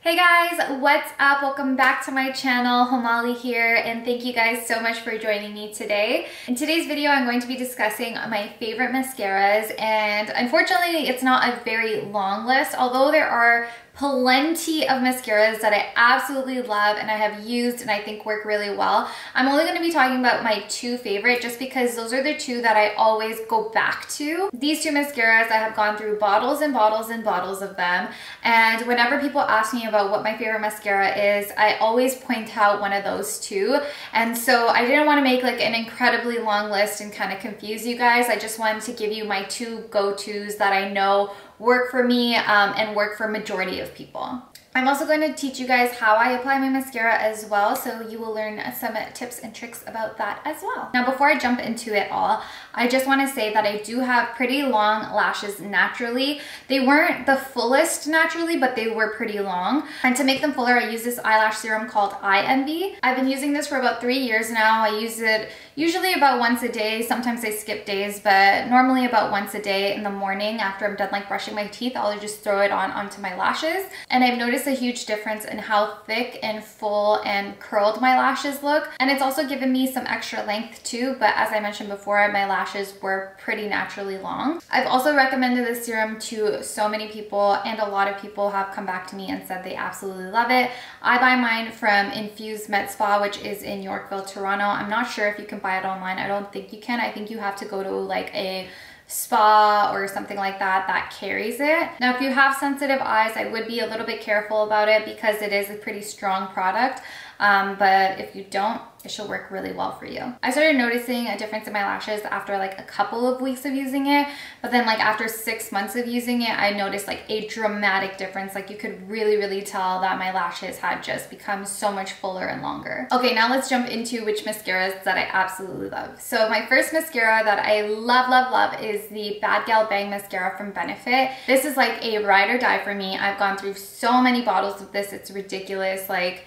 Hey guys, what's up? Welcome back to my channel. Hemali here, and thank you guys so much for joining me today. In today's video, I'm going to be discussing my favorite mascaras, and unfortunately, it's not a very long list, although there are plenty of mascaras that I absolutely love and I have used and I think work really well. I'm only going to be talking about my two favorite just because those are the two that I always go back to. These two mascaras, I have gone through bottles and bottles and bottles of them, and whenever people ask me about what my favorite mascara is, I always point out one of those two. And so I didn't want to make like an incredibly long list and kind of confuse you guys. I just wanted to give you my two go-tos that I know work for me and work for majority of people. I'm also going to teach you guys how I apply my mascara as well, so you will learn some tips and tricks about that as well. Now, before I jump into it all, I just want to say that I do have pretty long lashes naturally. They weren't the fullest naturally, but they were pretty long. And to make them fuller, I use this eyelash serum called Eye Envy. I've been using this for about 3 years now. I use it usually about once a day. Sometimes I skip days, but normally about once a day in the morning after I'm done like brushing my teeth. I'll just throw it onto my lashes. And I've noticed a huge difference in how thick and full and curled my lashes look. And it's also given me some extra length too, but as I mentioned before, my lashes were pretty naturally long. I've also recommended this serum to so many people, and a lot of people have come back to me and said they absolutely love it. I buy mine from Infused Med Spa, which is in Yorkville, Toronto. I'm not sure if you can buy it online. I don't think you can. I think you have to go to like a spa or something like that carries it. Now, if you have sensitive eyes, I would be a little bit careful about it because it is a pretty strong product. But if you don't, it should work really well for you. I started noticing a difference in my lashes after like a couple of weeks of using it, but then like after 6 months of using it, I noticed like a dramatic difference. Like you could really tell that my lashes had just become so much fuller and longer. Okay, now let's jump into which mascaras that I absolutely love. So my first mascara that I love is the Gal Bang Mascara from Benefit. This is like a ride or die for me. I've gone through so many bottles of this, it's ridiculous. Like,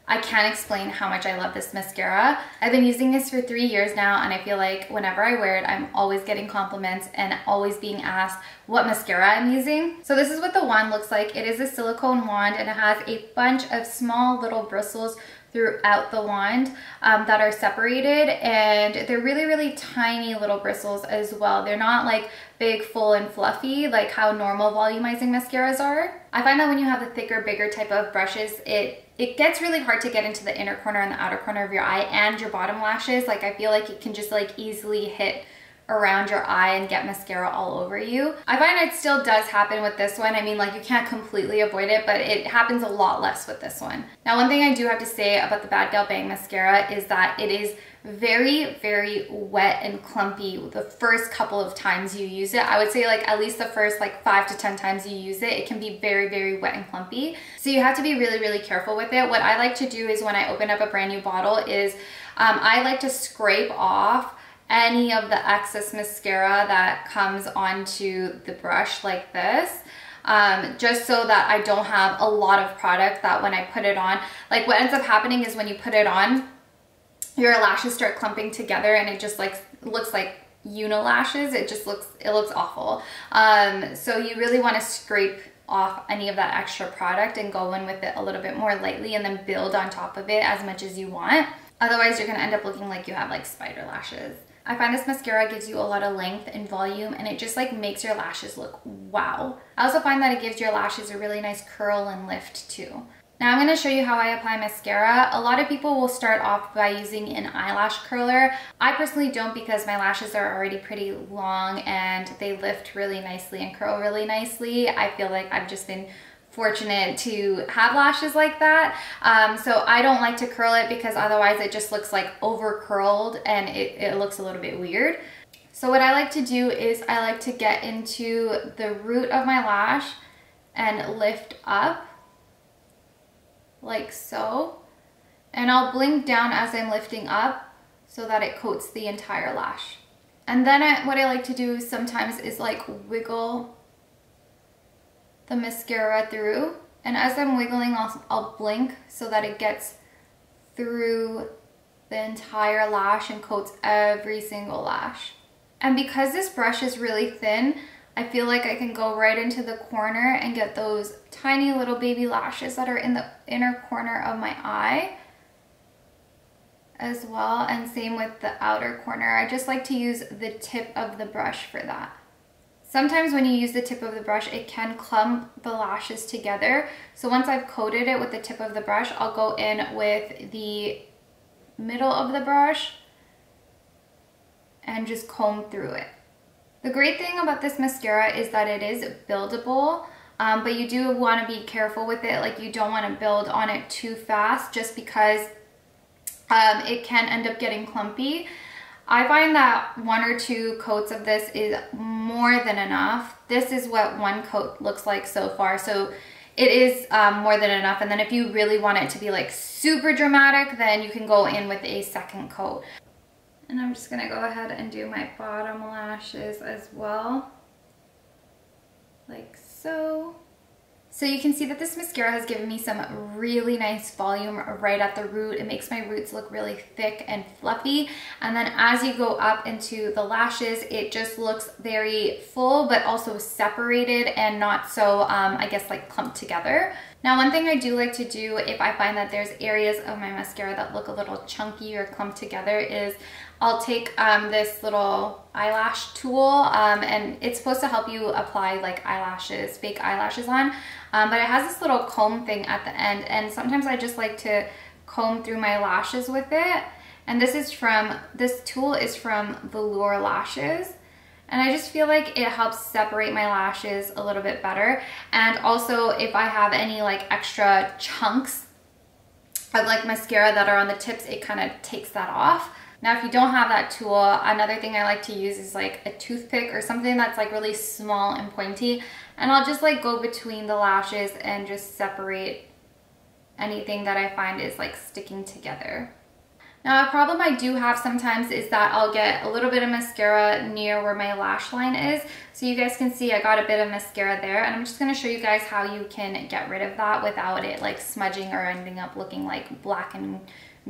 I can't explain how much I love this mascara. I've been using this for 3 years now, and I feel like whenever I wear it, I'm always getting compliments and always being asked what mascara I'm using. So this is what the wand looks like. It is a silicone wand, and it has a bunch of small little bristles throughout the wand that are separated, and they're really tiny little bristles as well. They're not like big, full, and fluffy like how normal volumizing mascaras are. I find that when you have the thicker, bigger type of brushes, it gets really hard to get into the inner corner and the outer corner of your eye and your bottom lashes. Like I feel like it can just like easily hit around your eye and get mascara all over you. I find it still does happen with this one. I mean, like you can't completely avoid it, but it happens a lot less with this one. Now, one thing I do have to say about the Gal Bang Mascara is that it is very wet and clumpy the first couple of times you use it. I would say like at least the first like 5 to 10 times you use it, it can be very wet and clumpy. So you have to be really careful with it. What I like to do is when I open up a brand new bottle is I like to scrape off any of the excess mascara that comes onto the brush like this. Just so that I don't have a lot of product that when I put it on, like what ends up happening is when you put it on, your lashes start clumping together and it just like looks like unilashes. It looks awful. So you really want to scrape off any of that extra product and go in with it a little bit more lightly and then build on top of it as much as you want. Otherwise, you're going to end up looking like you have like spider lashes. I find this mascara gives you a lot of length and volume, and it just like makes your lashes look wow. I also find that it gives your lashes a really nice curl and lift too. Now I'm going to show you how I apply mascara. A lot of people will start off by using an eyelash curler. I personally don't because my lashes are already pretty long and they lift really nicely and curl really nicely. I feel like I've just been fortunate to have lashes like that. So I don't like to curl it because otherwise it just looks like over curled and it looks a little bit weird. So what I like to do is I like to get into the root of my lash and lift up like so. And I'll blink down as I'm lifting up so that it coats the entire lash. And then what I like to do sometimes is like wiggle the mascara through, and as I'm wiggling I'll blink so that it gets through the entire lash and coats every single lash. And because this brush is really thin, I feel like I can go right into the corner and get those tiny little baby lashes that are in the inner corner of my eye as well, and same with the outer corner. I just like to use the tip of the brush for that. Sometimes when you use the tip of the brush, it can clump the lashes together. So once I've coated it with the tip of the brush, I'll go in with the middle of the brush and just comb through it. The great thing about this mascara is that it is buildable, but you do want to be careful with it. Like, you don't want to build on it too fast just because it can end up getting clumpy. I find that 1 or 2 coats of this is more than enough. This is what 1 coat looks like so far, so it is more than enough. And then if you really want it to be like super dramatic, then you can go in with a 2nd coat. And I'm just gonna go ahead and do my bottom lashes as well, like so. So you can see that this mascara has given me some really nice volume right at the root. It makes my roots look really thick and fluffy. And then as you go up into the lashes, it just looks very full, but also separated and not so, I guess, like clumped together. Now, one thing I do like to do if I find that there's areas of my mascara that look a little chunky or clumped together is I'll take this little eyelash tool, and it's supposed to help you apply like eyelashes, fake eyelashes on, but it has this little comb thing at the end, and sometimes I just like to comb through my lashes with it. And this tool is from Velour lashes. And I just feel like it helps separate my lashes a little bit better. And also if I have any like extra chunks of like mascara that are on the tips, it kind of takes that off. Now, if you don't have that tool, another thing I like to use is like a toothpick or something that's like really small and pointy. And I'll just like go between the lashes and just separate anything that I find is like sticking together. Now, a problem I do have sometimes is that I'll get a little bit of mascara near where my lash line is. So you guys can see I got a bit of mascara there, and I'm just gonna show you guys how you can get rid of that without it like smudging or ending up looking like black and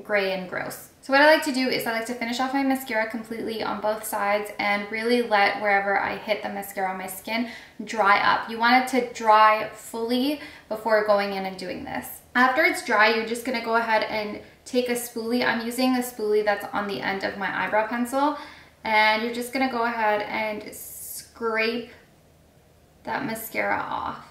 gray and gross. So what I like to do is I like to finish off my mascara completely on both sides and really let wherever I hit the mascara on my skin dry up. You want it to dry fully before going in and doing this. After it's dry, you're just gonna go ahead and take a spoolie. I'm using a spoolie that's on the end of my eyebrow pencil, and you're just gonna go ahead and scrape that mascara off.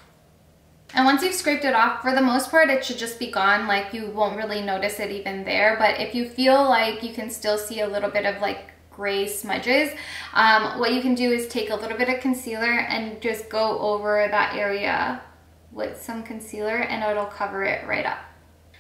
And once you've scraped it off, for the most part, it should just be gone. Like, you won't really notice it even there. But if you feel like you can still see a little bit of like gray smudges, what you can do is take a little bit of concealer and just go over that area with some concealer, and it'll cover it right up.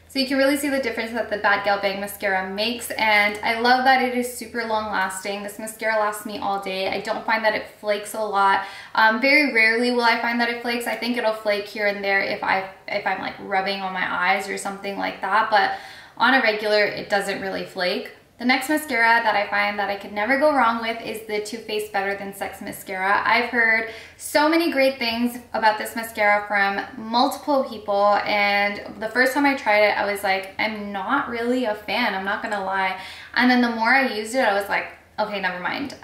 So you can really see the difference that the Gal Bang Mascara makes, and I love that it is super long lasting. This mascara lasts me all day. I don't find that it flakes a lot. Very rarely will I find that it flakes. I think it'll flake here and there if I'm like rubbing on my eyes or something like that, but on a regular, it doesn't really flake. The next mascara that I find that I could never go wrong with is the Too Faced Better Than Sex Mascara. I've heard so many great things about this mascara from multiple people, and the first time I tried it, I was like, I'm not really a fan, I'm not gonna lie. And then the more I used it, I was like, okay, never mind.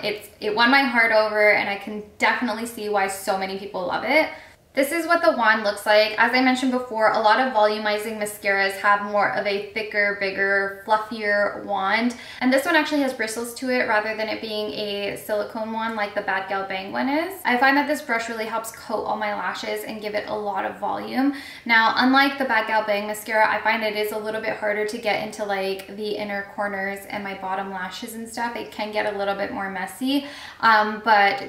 It won my heart over, and I can definitely see why so many people love it. This is what the wand looks like. As I mentioned before, a lot of volumizing mascaras have more of a thicker, bigger, fluffier wand. And this one actually has bristles to it rather than it being a silicone one like the Gal Bang one is. I find that this brush really helps coat all my lashes and give it a lot of volume. Now, unlike the Gal Bang mascara, I find it is a little bit harder to get into like the inner corners and my bottom lashes and stuff. It can get a little bit more messy, but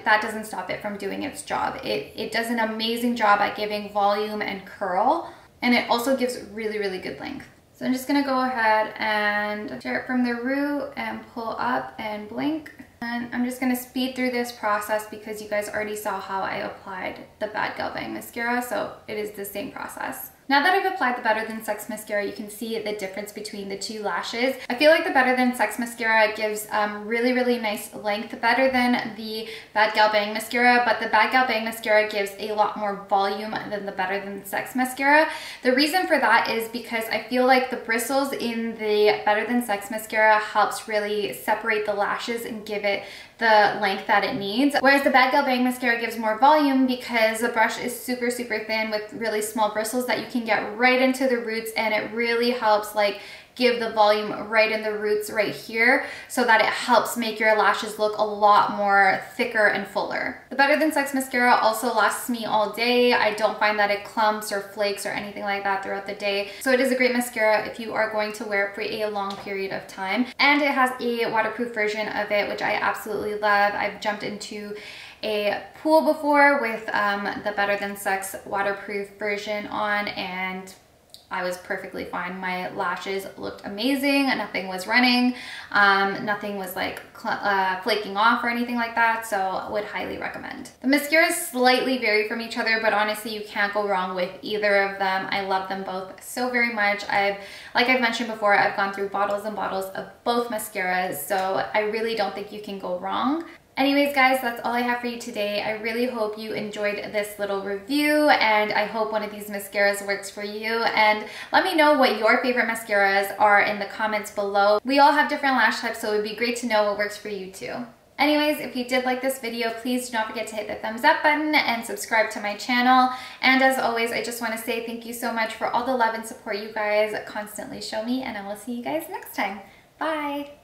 that doesn't stop it from doing its job. It does an amazing job at giving volume and curl, and it also gives really, really good length. So I'm just gonna go ahead and start from the root and pull up and blink. And I'm just gonna speed through this process because you guys already saw how I applied the Gal Bang Mascara, so it is the same process. Now that I've applied the Better Than Sex Mascara, you can see the difference between the two lashes. I feel like the Better Than Sex Mascara gives really, really nice length, better than the Gal Bang Mascara, but the Gal Bang Mascara gives a lot more volume than the Better Than Sex Mascara. The reason for that is because I feel like the bristles in the Better Than Sex Mascara helps really separate the lashes and give it the length that it needs. Whereas the Gal Bang Mascara gives more volume because the brush is super, super thin with really small bristles that you can get right into the roots, and it really helps like give the volume right in the roots right here so that it helps make your lashes look a lot more thicker and fuller. The Better Than Sex mascara also lasts me all day. I don't find that it clumps or flakes or anything like that throughout the day. So it is a great mascara if you are going to wear it for a long period of time. And it has a waterproof version of it, which I absolutely love. I've jumped into a pool before with the Better Than Sex waterproof version on, and I was perfectly fine. My lashes looked amazing. Nothing was running. Nothing was like flaking off or anything like that. So would highly recommend. The mascaras slightly vary from each other, but honestly, you can't go wrong with either of them. I love them both so very much. Like I've mentioned before, I've gone through bottles and bottles of both mascaras. So I really don't think you can go wrong. Anyways, guys, that's all I have for you today. I really hope you enjoyed this little review, and I hope one of these mascaras works for you. And let me know what your favorite mascaras are in the comments below. We all have different lash types, so it would be great to know what works for you too. Anyways, if you did like this video, please do not forget to hit the thumbs up button and subscribe to my channel. And as always, I just want to say thank you so much for all the love and support you guys constantly show me, and I will see you guys next time. Bye!